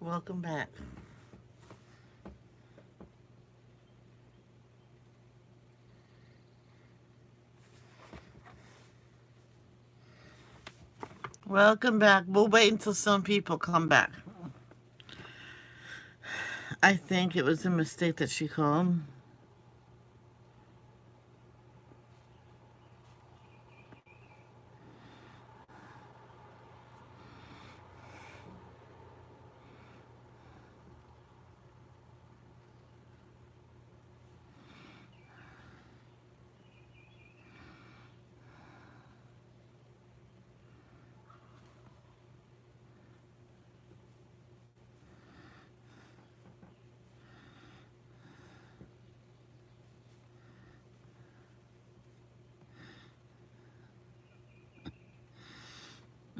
Welcome back. Welcome back. We'll wait until some people come back. I think it was a mistake that she called.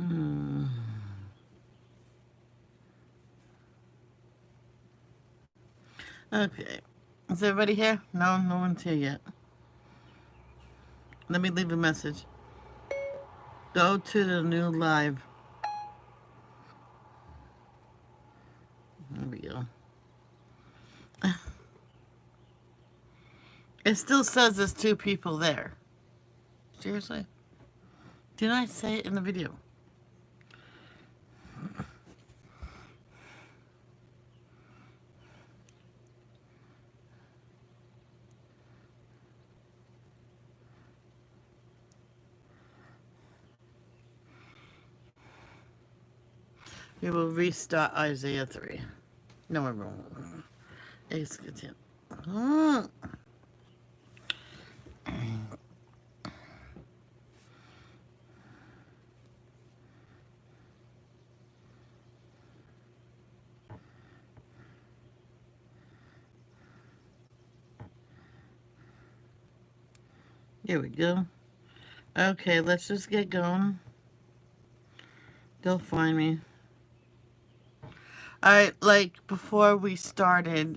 Mm. Okay. Is everybody here? No, no one's here yet. Let me leave a message. Go to the new live. There we go. It still says there's 2 people there. Seriously? Didn't I say it in the video? We will restart Isaiah 3. No, I won't. It's good. Here we go. Okay, let's just get going. They'll find me. Alright, like before we started,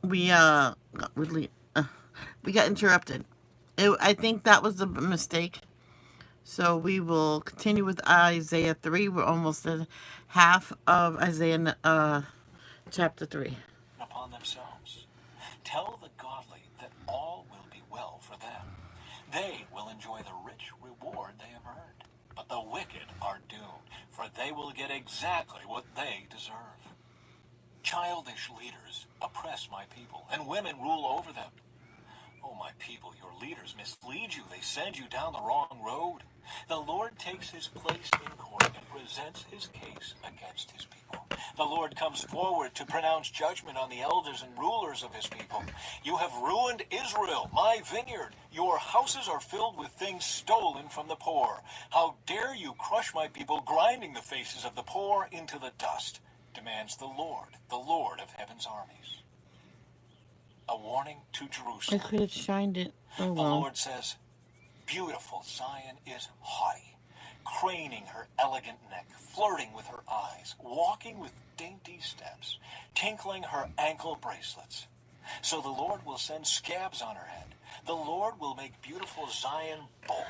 we got interrupted. I think that was a mistake. So we will continue with Isaiah 3. We're almost at half of Isaiah chapter 3. Upon themselves. Tell the godly that all will be well for them. They will enjoy the rich reward they have earned. But the wicked are doomed, for they will get exactly what they deserve. Childish leaders oppress my people, and women rule over them. Oh, my people, your leaders mislead you. They send you down the wrong road. The Lord takes his place in court and presents his case against his people. The Lord comes forward to pronounce judgment on the elders and rulers of his people. You have ruined Israel, my vineyard. Your houses are filled with things stolen from the poor. How dare you crush my people, grinding the faces of the poor into the dust, demands the Lord of heaven's armies. A warning to I Jerusalem. could have shined it. Oh The well. Lord says, beautiful Zion is haughty, craning her elegant neck, flirting with her eyes, walking with dainty steps, tinkling her ankle bracelets. So the Lord will send scabs on her head. The Lord will make beautiful Zion bold.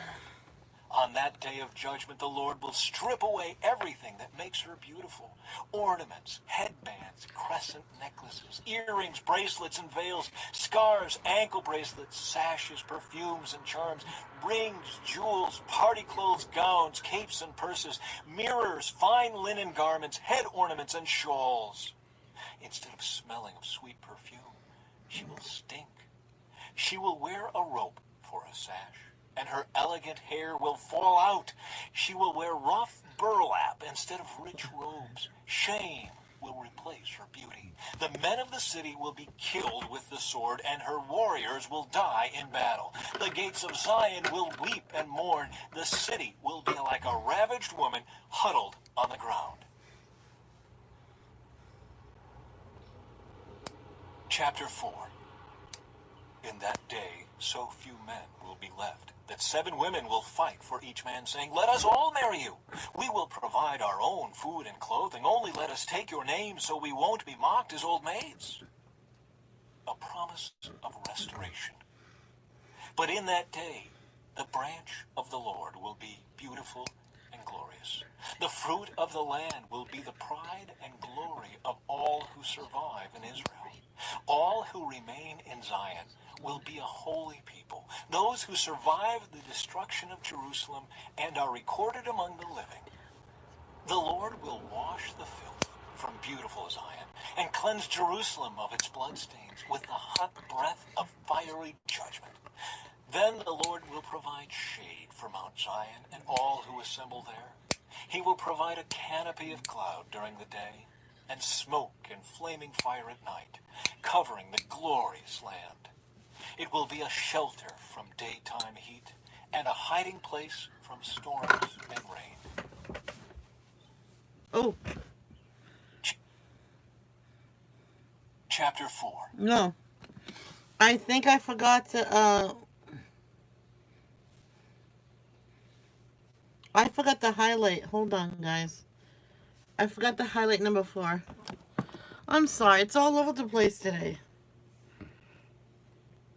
On that day of judgment, the Lord will strip away everything that makes her beautiful. Ornaments, headbands, crescent necklaces, earrings, bracelets, and veils, scarves, ankle bracelets, sashes, perfumes, and charms, rings, jewels, party clothes, gowns, capes, and purses, mirrors, fine linen garments, head ornaments, and shawls. Instead of smelling of sweet perfume, she will stink. She will wear a rope for a sash, and her elegant hair will fall out. She will wear rough burlap instead of rich robes. Shame will replace her beauty. The men of the city will be killed with the sword, and her warriors will die in battle. The gates of Zion will weep and mourn. The city will be like a ravaged woman huddled on the ground. Chapter 4. In that day, so few men will be left, that 7 women will fight for each man, saying, let us all marry you. We will provide our own food and clothing. Only let us take your name so we won't be mocked as old maids. A promise of restoration. But in that day, the branch of the Lord will be beautiful and glorious. glorious. The fruit of the land will be the pride and glory of all who survive in Israel. All who remain in Zion will be a holy people. Those who survive the destruction of Jerusalem and are recorded among the living. The Lord will wash the filth from beautiful Zion and cleanse Jerusalem of its bloodstains with the hot breath of fiery judgment. Then the Lord will provide shade for Mount Zion and all who assemble there. He will provide a canopy of cloud during the day and smoke and flaming fire at night, covering the glorious land. It will be a shelter from daytime heat and a hiding place from storms and rain. Oh, Chapter 4. no. I think I forgot to, I forgot to highlight. Hold on, guys. I forgot to highlight number 4. I'm sorry. It's all over the place today.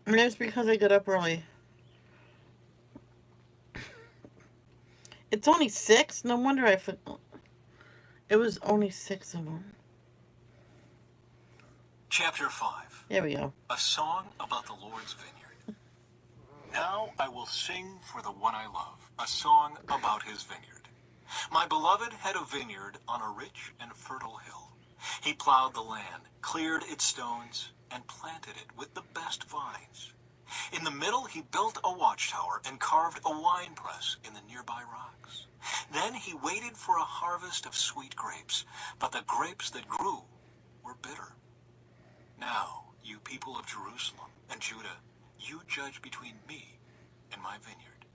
And it's because I got up early. It's only 6? No wonder I forgot. It was only 6 of them. Chapter 5. There we go. A song about the Lord's vineyard. Now I will sing for the one I love, a song about his vineyard. My beloved had a vineyard on a rich and fertile hill. He plowed the land, cleared its stones, and planted it with the best vines. In the middle he built a watchtower and carved a winepress in the nearby rocks. Then he waited for a harvest of sweet grapes, but the grapes that grew were bitter. Now, you people of Jerusalem and Judah, you judge between me and my vineyard.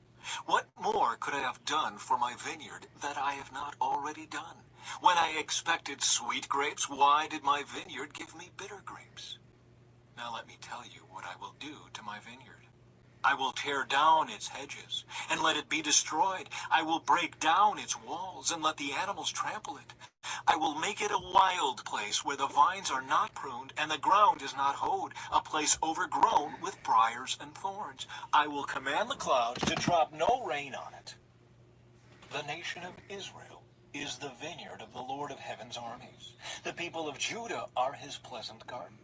What more could I have done for my vineyard that I have not already done? When I expected sweet grapes, why did my vineyard give me bitter grapes? Now let me tell you what I will do to my vineyard. I will tear down its hedges and let it be destroyed. I will break down its walls and let the animals trample it. I will make it a wild place where the vines are not pruned and the ground is not hoed, a place overgrown with briars and thorns. I will command the clouds to drop no rain on it. The nation of Israel is the vineyard of the Lord of heaven's armies. The people of Judah are his pleasant garden.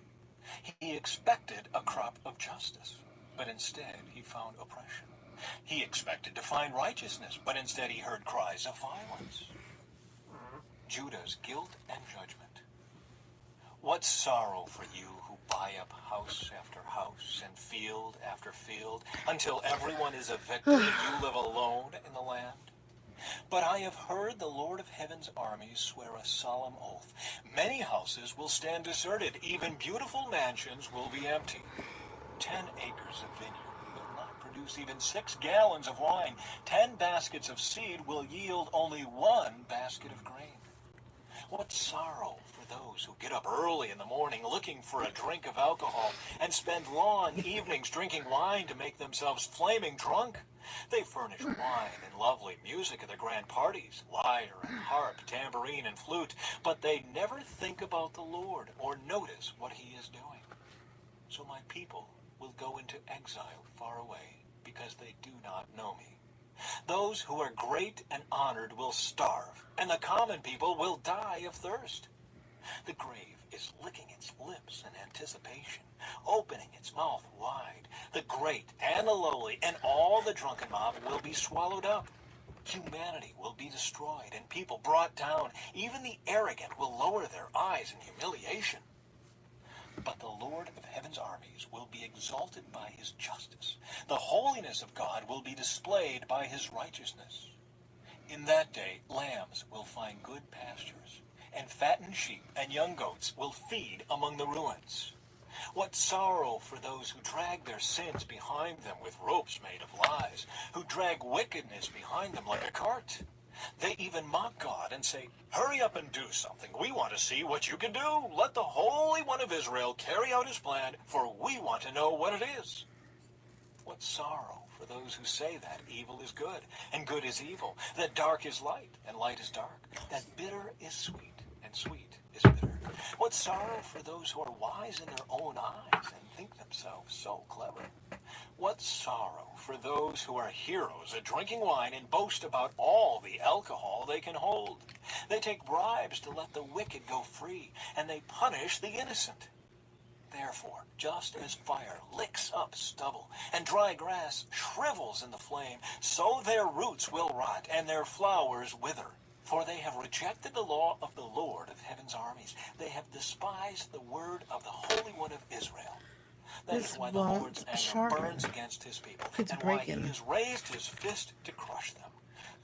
He expected a crop of justice, but instead he found oppression. He expected to find righteousness, but instead he heard cries of violence. Judah's guilt and judgment. What sorrow for you who buy up house after house and field after field until everyone is evicted and you live alone in the land? But I have heard the Lord of heaven's armies swear a solemn oath. Many houses will stand deserted, even beautiful mansions will be empty. 10 acres of vineyard will not produce even 6 gallons of wine. 10 baskets of seed will yield only 1 basket of grain. What sorrow for those who get up early in the morning looking for a drink of alcohol and spend long evenings drinking wine to make themselves flaming drunk. They furnish wine and lovely music at their grand parties, lyre and harp, tambourine and flute, but they never think about the Lord or notice what he is doing. So my people will go into exile far away because they do not know me. Those who are great and honored will starve, and the common people will die of thirst. The grave is licking its lips in anticipation, opening its mouth wide. The great and the lowly and all the drunken mob will be swallowed up. Humanity will be destroyed and people brought down. Even the arrogant will lower their eyes in humiliation. But the Lord of heaven's armies will be exalted by his justice. The holiness of God will be displayed by his righteousness. In that day, lambs will find good pastures, and fattened sheep and young goats will feed among the ruins. What sorrow for those who drag their sins behind them with ropes made of lies, who drag wickedness behind them like a cart. They even mock God and say, "Hurry up and do something. We want to see what you can do. Let the Holy One of Israel carry out his plan, for we want to know what it is." What sorrow for those who say that evil is good and good is evil, that dark is light and light is dark, that bitter is sweet and sweet is bitter. What sorrow for those who are wise in their own eyes and think themselves so clever. What sorrow for those who are heroes at drinking wine and boast about all the alcohol they can hold. They take bribes to let the wicked go free, and they punish the innocent. Therefore, just as fire licks up stubble and dry grass shrivels in the flame, so their roots will rot and their flowers wither. For they have rejected the law of the Lord of heaven's armies. They have despised the word of the Holy One of Israel. That is This why the Lord's won't anger sharpen. burns against his people, It's and why he breaking. has raised his fist to crush them.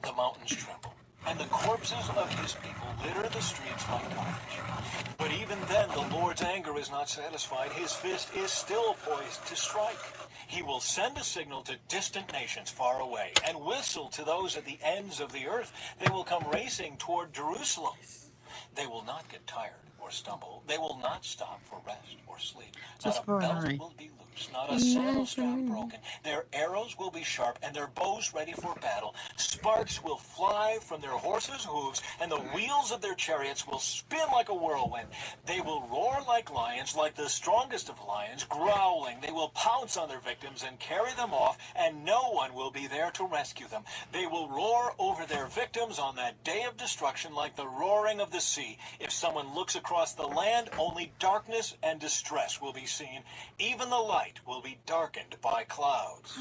The mountains tremble, and the corpses of his people litter the streets like garbage. But even then the Lord's anger is not satisfied. His fist is still poised to strike. He will send a signal to distant nations far away, and whistle to those at the ends of the earth. They will come racing toward Jerusalem. They will not get tired or stumble. They will not stop for rest or sleep. Not Just a for an belt eye. will be loose, not a sandal strap Imagine. broken. Their arrows will be sharp and their bows ready for battle. Sparks will fly from their horses' hooves, and the wheels of their chariots will spin like a whirlwind. They will roar like lions, like the strongest of lions, growling. They will pounce on their victims and carry them off, and no one will be there to rescue them. They will roar over their victims on that day of destruction like the roaring of the sea. If someone looks across the land, only darkness and distress will be seen. Even the light will be darkened by clouds.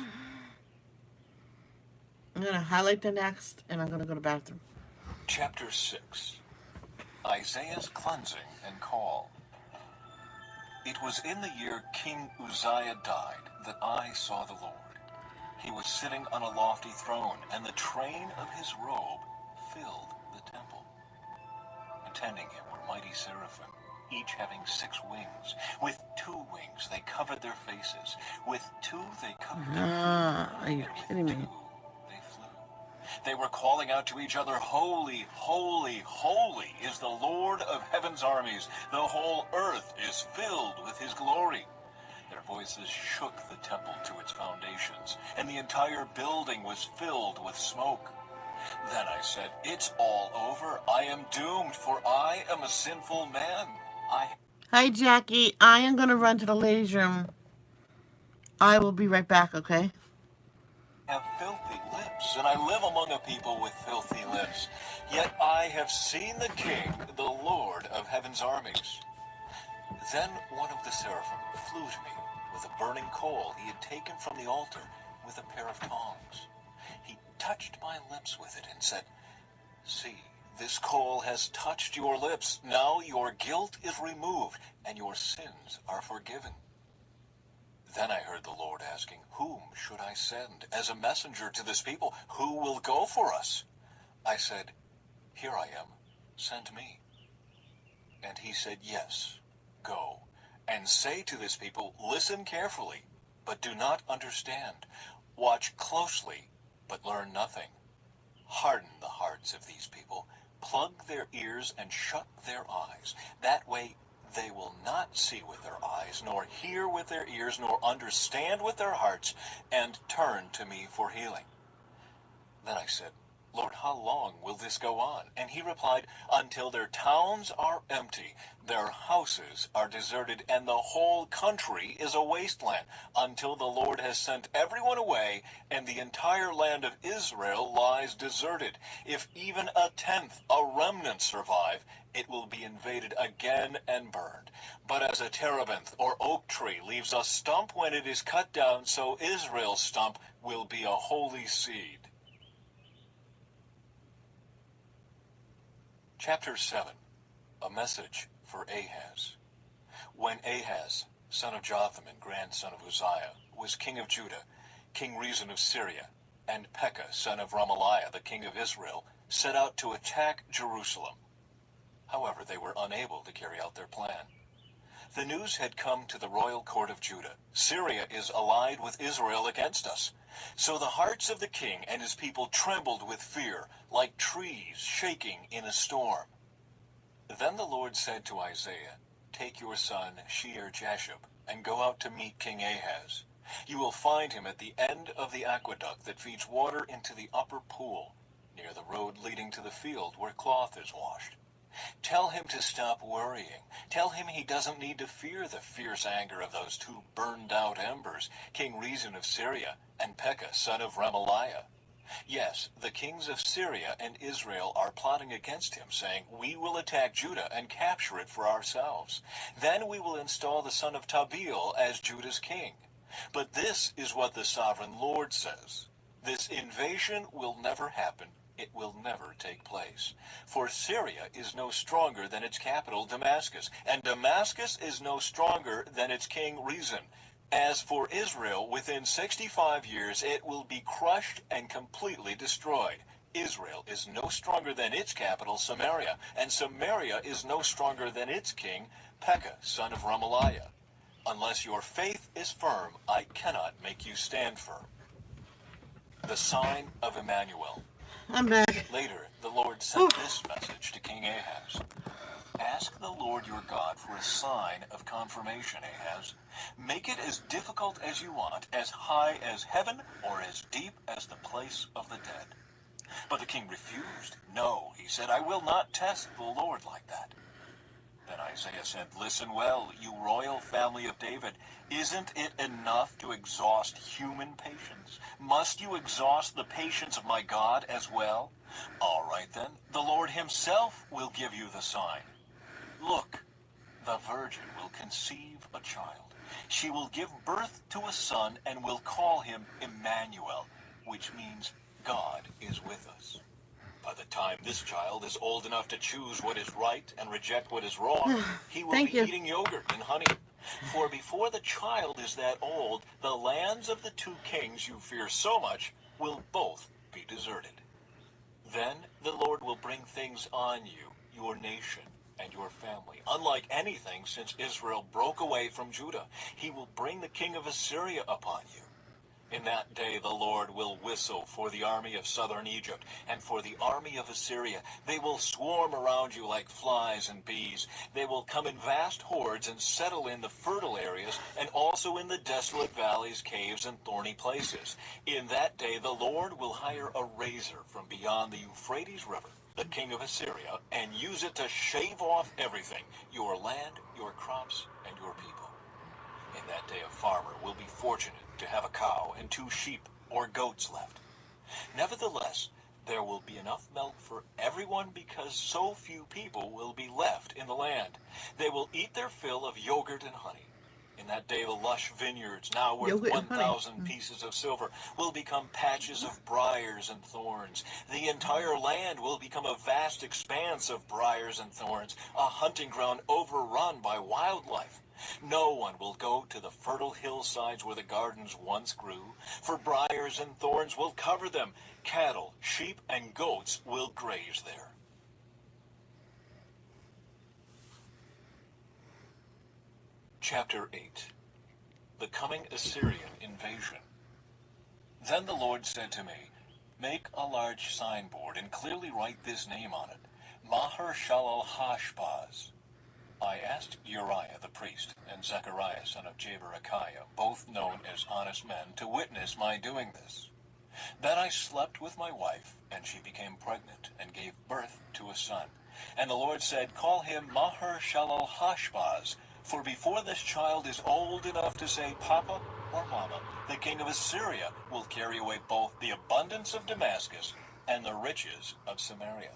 I'm going to highlight the next, and I'm going to go to the bathroom. Chapter 6. Isaiah's Cleansing and Call. It was in the year King Uzziah died that I saw the Lord. He was sitting on a lofty throne, and the train of his robe filled the temple. Attending him were mighty seraphim, each having 6 wings. With 2 wings they covered their faces. With 2 they covered their feet. Are you And kidding with 2 me? they flew. They were calling out to each other, Holy, holy, holy is the Lord of heaven's armies. The whole earth is filled with his glory. Their voices shook the temple to its foundations, and the entire building was filled with smoke. Then I said, It's all over. I am doomed, for I am a sinful man. I Hi, Jackie. I am going to run to the ladies' room. I will be right back, okay? have filthy lips, and I live among a people with filthy lips. Yet I have seen the King, the Lord of heaven's armies. Then one of the seraphim flew to me with a burning coal he had taken from the altar with a pair of tongs. He touched my lips with it and said, See, this coal has touched your lips. Now your guilt is removed, and your sins are forgiven. Then I heard the Lord asking, Whom should I send as a messenger to this people? Who will go for us? I said, Here I am. Send me. And he said, Yes, go. And say to this people, Listen carefully, but do not understand. Watch closely, but learn nothing. Harden the hearts of these people. Plug their ears and shut their eyes. That way they will not see with their eyes, nor hear with their ears, nor understand with their hearts, and turn to me for healing. Then I said, Lord, how long will this go on? And he replied, Until their towns are empty, their houses are deserted, and the whole country is a wasteland, until the Lord has sent everyone away, and the entire land of Israel lies deserted. If even a tenth, a remnant, survive, it will be invaded again and burned. But as a terebinth or oak tree leaves a stump when it is cut down, so Israel's stump will be a holy seed. Chapter 7. A Message for Ahaz. When Ahaz, son of Jotham and grandson of Uzziah, was king of Judah, King Rezin of Syria, and Pekah, son of Remaliah, the king of Israel, set out to attack Jerusalem. However, they were unable to carry out their plan. The news had come to the royal court of Judah. Syria is allied with Israel against us. So the hearts of the king and his people trembled with fear, like trees shaking in a storm. Then the Lord said to Isaiah, Take your son Shear-Jashub, and go out to meet King Ahaz. You will find him at the end of the aqueduct that feeds water into the upper pool, near the road leading to the field where cloth is washed. Tell him to stop worrying. Tell him he doesn't need to fear the fierce anger of those two burned-out embers, King Rezin of Syria and Pekah, son of Remaliah. Yes, the kings of Syria and Israel are plotting against him, saying, "We will attack Judah and capture it for ourselves. Then we will install the son of Tabeel as Judah's king." But this is what the sovereign Lord says. This invasion will never happen. It will never take place. For Syria is no stronger than its capital, Damascus, and Damascus is no stronger than its king, Rezin. As for Israel, within 65 years it will be crushed and completely destroyed. Israel is no stronger than its capital, Samaria, and Samaria is no stronger than its king, Pekah, son of Remaliah. Unless your faith is firm, I cannot make you stand firm. The sign of Emmanuel. I'm back. Later, the Lord sent this message to King Ahaz. Ask the Lord your God for a sign of confirmation, Ahaz. Make it as difficult as you want, as high as heaven or as deep as the place of the dead. But the king refused. No, he said, I will not test the Lord like that. Then Isaiah said, listen well, you royal family of David. Isn't it enough to exhaust human patience? Must you exhaust the patience of my God as well? All right then, the Lord himself will give you the sign. Look, the virgin will conceive a child. She will give birth to a son and will call him Emmanuel, which means God is with us. By the time this child is old enough to choose what is right and reject what is wrong, he will be eating yogurt and honey. For before the child is that old, the lands of the two kings you fear so much will both be deserted. Then the Lord will bring things on you, your nation, and your family, unlike anything since Israel broke away from Judah. He will bring the king of Assyria upon you. In that day the Lord will whistle for the army of southern Egypt and for the army of Assyria. They will swarm around you like flies and bees. They will come in vast hordes and settle in the fertile areas and also in the desolate valleys, caves, and thorny places. In that day the Lord will hire a razor from beyond the Euphrates River, the king of Assyria, and use it to shave off everything, your land, your crops, and your people. In that day a farmer will be fortunate to have a cow and 2 sheep or goats left. Nevertheless, there will be enough milk for everyone because so few people will be left in the land. They will eat their fill of yogurt and honey. In that day the lush vineyards, now worth 1,000 pieces of silver, will become patches of briars and thorns. The entire land will become a vast expanse of briars and thorns, a hunting ground overrun by wildlife. No one will go to the fertile hillsides where the gardens once grew, for briars and thorns will cover them. Cattle, sheep, and goats will graze there. Chapter 8. The Coming Assyrian Invasion. Then the Lord said to me, make a large signboard and clearly write this name on it, Maher-shalal-Hashbaz. I asked Uriah the priest and Zechariah son of Jeberechiah, both known as honest men, to witness my doing this. Then I slept with my wife, and she became pregnant and gave birth to a son. And the Lord said, call him Maher-shalal-Hashbaz, for before this child is old enough to say Papa or Mama, the king of Assyria will carry away both the abundance of Damascus and the riches of Samaria.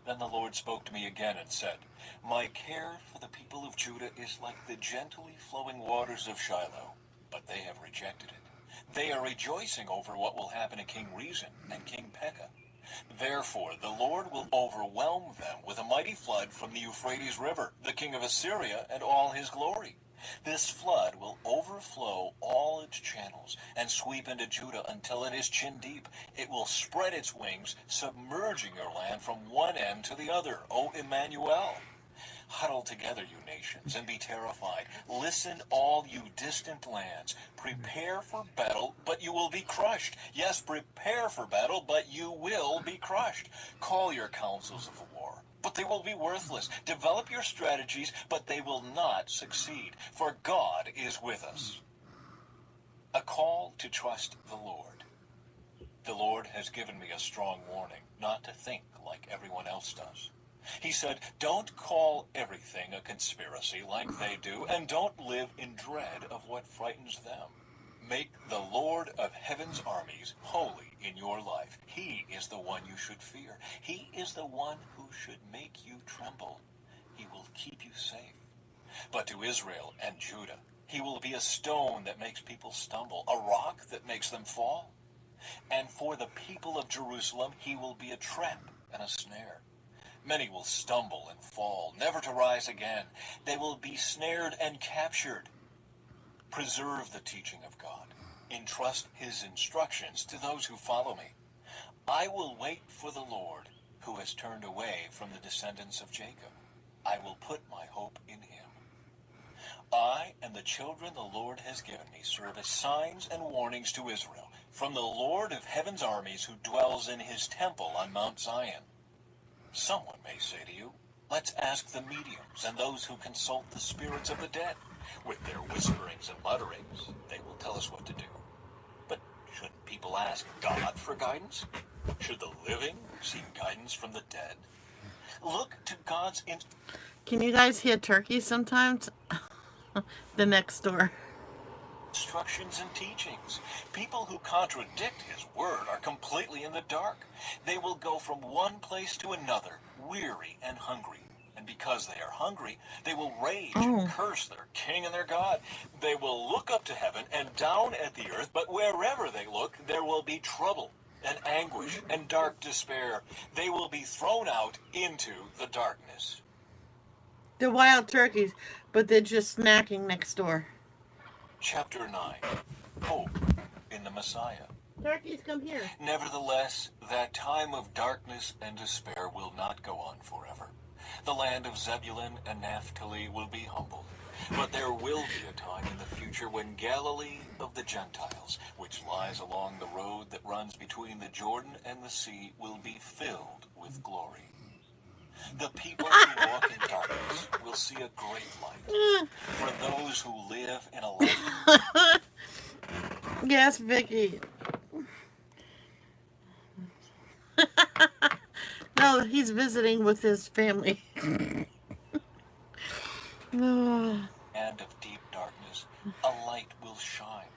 Then the Lord spoke to me again and said, my care for the people of Judah is like the gently flowing waters of Shiloh, but they have rejected it. They are rejoicing over what will happen to King Rezin and King Pekah. Therefore the Lord will overwhelm them with a mighty flood from the Euphrates River, the king of Assyria and all his glory. This flood will overflow all its channels and sweep into Judah until it is chin deep. It will spread its wings, submerging your land from one end to the other. O Emmanuel! Huddle together, you nations, and be terrified. Listen, all you distant lands. Prepare for battle, but you will be crushed. Yes, prepare for battle, but you will be crushed. Call your councils of war, but they will be worthless. Develop your strategies, but they will not succeed, for God is with us. A call to trust the Lord. The Lord has given me a strong warning, not to think like everyone else does. He said, don't call everything a conspiracy like they do, and don't live in dread of what frightens them. Make the Lord of heaven's armies holy in your life. He is the one you should fear. He is the one who should make you tremble. He will keep you safe. But to Israel and Judah, he will be a stone that makes people stumble, a rock that makes them fall. And for the people of Jerusalem, he will be a trap and a snare. Many will stumble and fall, never to rise again. They will be snared and captured. Preserve the teaching of God. Entrust his instructions to those who follow me. I will wait for the Lord, who has turned away from the descendants of Jacob. I will put my hope in him. I and the children the Lord has given me serve as signs and warnings to Israel, from the Lord of heaven's armies who dwells in his temple on Mount Zion. Someone may say to you, let's ask the mediums and those who consult the spirits of the dead. With their whisperings and mutterings, they will tell us what to do. But shouldn't people ask God for guidance? Should the living seek guidance from the dead? Look to God's Can you guys hear turkey sometimes? The next door. instructions and teachings. People who contradict his word are completely in the dark. They will go from one place to another, weary and hungry. And because they are hungry, they will rage and curse their king and their God. They will look up to heaven and down at the earth, but wherever they look, there will be trouble and anguish and dark despair. They will be thrown out into the darkness. They're wild turkeys, but they're just snacking next door. Chapter 9. Hope in the Messiah. Turkeys, come here. Nevertheless, that time of darkness and despair will not go on forever. The land of Zebulun and Naphtali will be humbled. But there will be a time in the future when Galilee of the Gentiles, which lies along the road that runs between the Jordan and the sea, will be filled with glory. The people who walk in darkness will see a great light. For those who live in a light. Yes, Vicky. No, he's visiting with his family. And of deep darkness, a light will shine.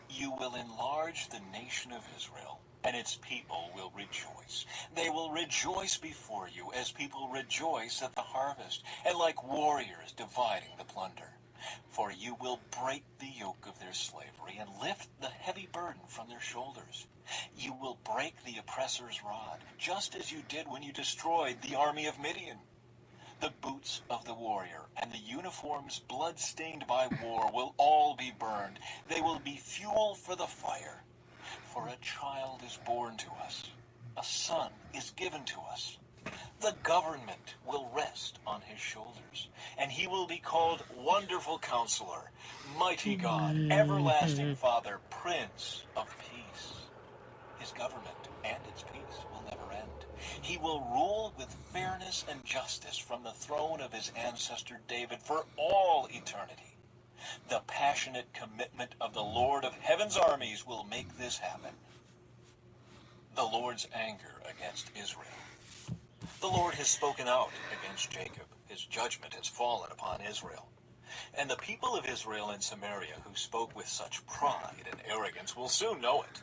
You will enlarge the nation of Israel, and its people will rejoice. They will rejoice before you as people rejoice at the harvest, and like warriors dividing the plunder. For you will break the yoke of their slavery and lift the heavy burden from their shoulders. You will break the oppressor's rod, just as you did when you destroyed the army of Midian. The boots of the warrior and the uniforms blood-stained by war will all be burned. They will be fuel for the fire. For a child is born to us. A son is given to us. The government will rest on his shoulders, and he will be called Wonderful Counselor, Mighty God, Everlasting Father, Prince of Peace. His government and its peace will never end. He will rule with fairness and justice from the throne of his ancestor David for all eternity. The passionate commitment of the Lord of heaven's armies will make this happen. The Lord's anger against Israel. The Lord has spoken out against Jacob. His judgment has fallen upon Israel. And the people of Israel and Samaria who spoke with such pride and arrogance will soon know it.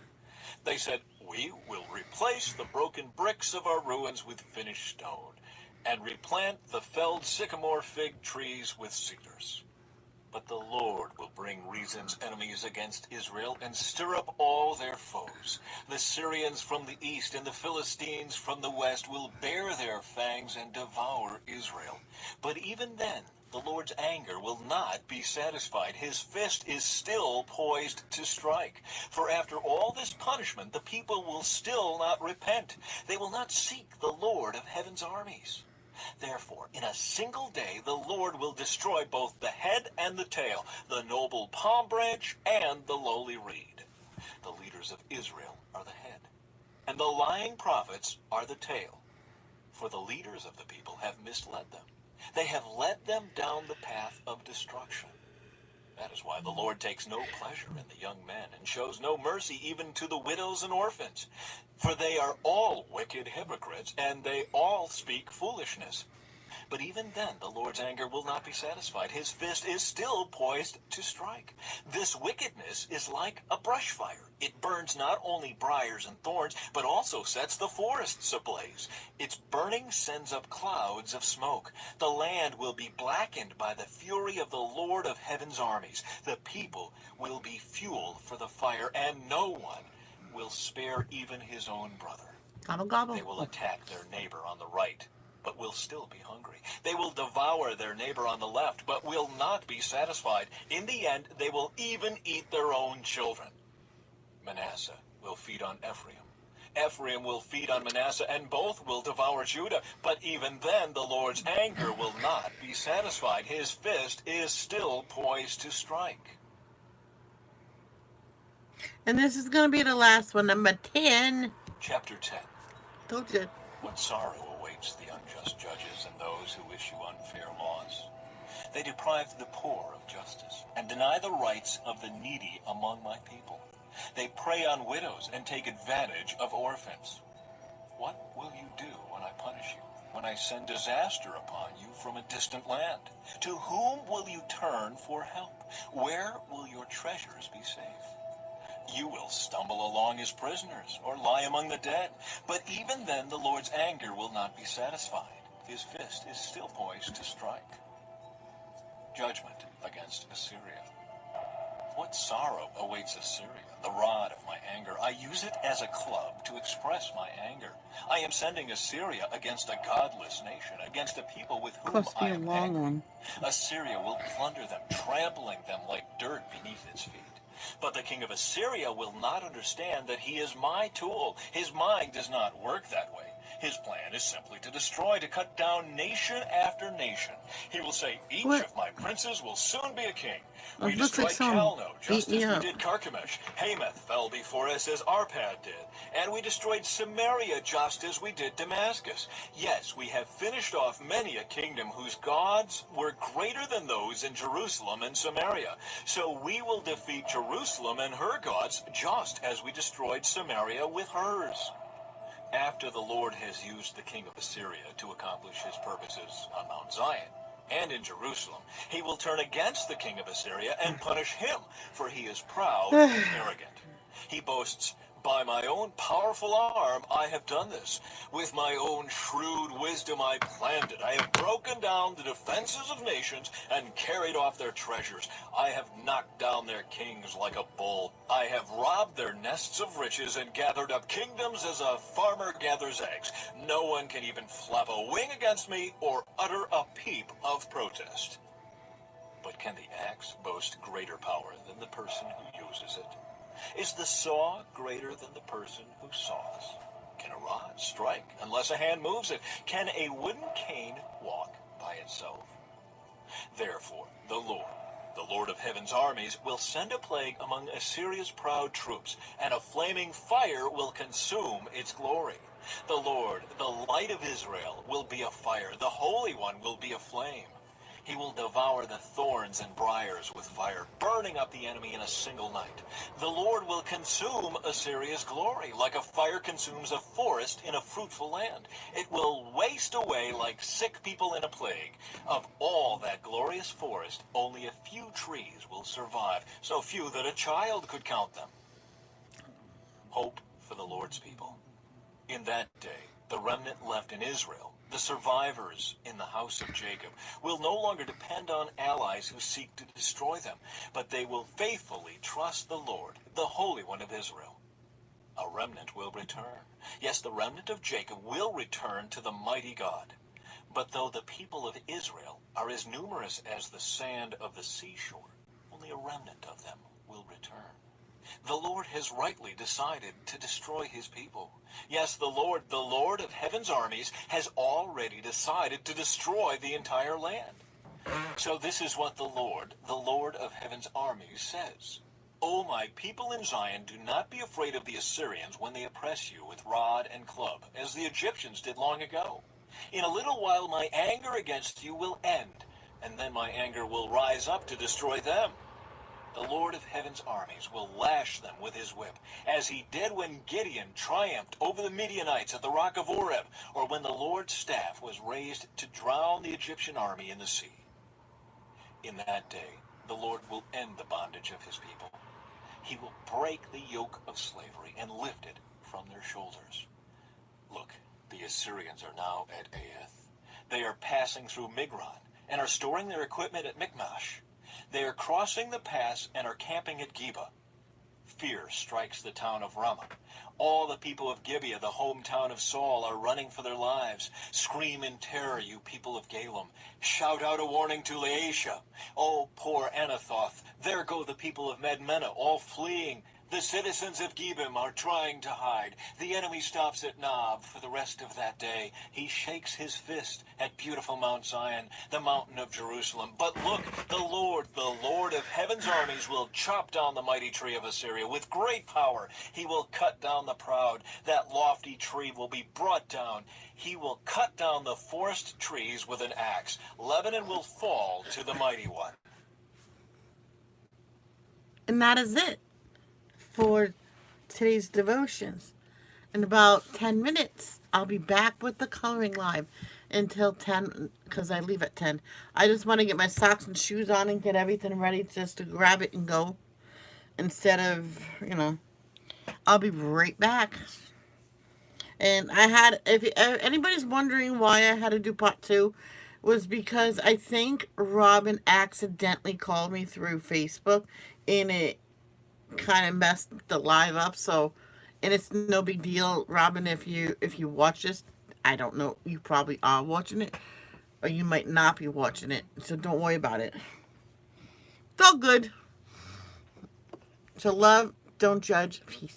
They said, we will replace the broken bricks of our ruins with finished stone, and replant the felled sycamore fig trees with cedars. But the Lord will bring Rezin's enemies against Israel and stir up all their foes. The Syrians from the east and the Philistines from the west will bare their fangs and devour Israel. But even then, the Lord's anger will not be satisfied. His fist is still poised to strike. For after all this punishment, the people will still not repent. They will not seek the Lord of heaven's armies. Therefore, in a single day, the Lord will destroy both the head and the tail, the noble palm branch and the lowly reed. The leaders of Israel are the head, and the lying prophets are the tail. For the leaders of the people have misled them. They have led them down the path of destruction. That is why the Lord takes no pleasure in the young men and shows no mercy even to the widows and orphans. For they are all wicked hypocrites, and they all speak foolishness. But even then, the Lord's anger will not be satisfied. His fist is still poised to strike. This wickedness is like a brush fire. It burns not only briars and thorns, but also sets the forests ablaze. Its burning sends up clouds of smoke. The land will be blackened by the fury of the Lord of heaven's armies. The people will be fuel for the fire, and no one will spare even his own brother. Gobble, gobble. They will attack their neighbor on the right, but will still be hungry. They will devour their neighbor on the left, but will not be satisfied. In the end, they will even eat their own children. Manasseh will feed on Ephraim. Ephraim will feed on Manasseh, and both will devour Judah. But even then, the Lord's anger will not be satisfied. His fist is still poised to strike. And this is going to be the last one, number 10. Chapter 10. Told you. What sorrow awaits the unjust judges and those who issue unfair laws. They deprive the poor of justice and deny the rights of the needy among my people. They prey on widows and take advantage of orphans. What will you do when I punish you, when I send disaster upon you from a distant land? To whom will you turn for help? Where will your treasures be safe? You will stumble along as prisoners or lie among the dead. But even then the Lord's anger will not be satisfied. His fist is still poised to strike. Judgment against Assyria. What sorrow awaits Assyria, the rod of my anger. I use it as a club to express my anger. I am sending Assyria against a godless nation, against a people with whom I am angry. Assyria will plunder them, trampling them like dirt beneath its feet. But the king of Assyria will not understand that he is my tool. His mind does not work that way. His plan is simply to destroy, to cut down nation after nation. He will say, each of my princes will soon be a king. We destroyed Calno, just as we did Carchemish. Hamath fell before us as Arpad did. And we destroyed Samaria just as we did Damascus. Yes, we have finished off many a kingdom whose gods were greater than those in Jerusalem and Samaria. So we will defeat Jerusalem and her gods just as we destroyed Samaria with hers. After the Lord has used the king of Assyria to accomplish his purposes on Mount Zion and in Jerusalem, he will turn against the king of Assyria and punish him, for he is proud and arrogant. He boasts, by my own powerful arm I have done this. With my own shrewd wisdom I planned it. I have broken down the defenses of nations and carried off their treasures. I have knocked down their kings like a bull. I have robbed their nests of riches and gathered up kingdoms as a farmer gathers eggs. No one can even flap a wing against me or utter a peep of protest. But can the axe boast greater power than the person who uses it? Is the saw greater than the person who saws? Can a rod strike unless a hand moves it? Can a wooden cane walk by itself? Therefore, the Lord of heaven's armies, will send a plague among Assyria's proud troops, and a flaming fire will consume its glory. The Lord, the light of Israel, will be a fire. The Holy One will be a flame. He will devour the thorns and briars with fire, burning up the enemy in a single night. The Lord will consume Assyria's glory, like a fire consumes a forest in a fruitful land. It will waste away like sick people in a plague. Of all that glorious forest, only a few trees will survive, so few that a child could count them. Hope for the Lord's people. In that day, the remnant left in Israel, the survivors in the house of Jacob, will no longer depend on allies who seek to destroy them, but they will faithfully trust the Lord, the Holy One of Israel. A remnant will return. Yes, the remnant of Jacob will return to the mighty God. But though the people of Israel are as numerous as the sand of the seashore, only a remnant of them will return. The Lord has rightly decided to destroy his people. Yes, the Lord of heaven's armies, has already decided to destroy the entire land. So this is what the Lord of heaven's armies, says. O my people in Zion, do not be afraid of the Assyrians when they oppress you with rod and club, as the Egyptians did long ago. In a little while my anger against you will end, and then my anger will rise up to destroy them. The Lord of Heaven's armies will lash them with his whip, as he did when Gideon triumphed over the Midianites at the rock of Oreb, or when the Lord's staff was raised to drown the Egyptian army in the sea. In that day, the Lord will end the bondage of his people. He will break the yoke of slavery and lift it from their shoulders. Look, the Assyrians are now at Aeth. They are passing through Migron and are storing their equipment at Michmash. They are crossing the pass and are camping at Geba. Fear strikes the town of Ramah. All the people of Gibeah, the hometown of Saul, are running for their lives. Scream in terror, you people of Galem. Shout out a warning to Laishah. Oh, poor Anathoth. There go the people of Madmenah, all fleeing. The citizens of Gebim are trying to hide. The enemy stops at Nob for the rest of that day. He shakes his fist at beautiful Mount Zion, the mountain of Jerusalem. But look, the Lord of heaven's armies will chop down the mighty tree of Assyria with great power. He will cut down the proud. That lofty tree will be brought down. He will cut down the forest trees with an axe. Lebanon will fall to the mighty one. And that is it for today's devotions. In about 10 minutes, I'll be back with the coloring live until 10, because I leave at 10. I just want to get my socks and shoes on and get everything ready just to grab it and go. Instead of, I'll be right back. And if anybody's wondering why I had to do part 2, was because I think Robin accidentally called me through Facebook, and it kind of messed the live up. So, and it's no big deal, Robin. If you watch this, I don't know, you probably are watching it, or you might not be watching it. So don't worry about it. It's all good. So love, don't judge, peace.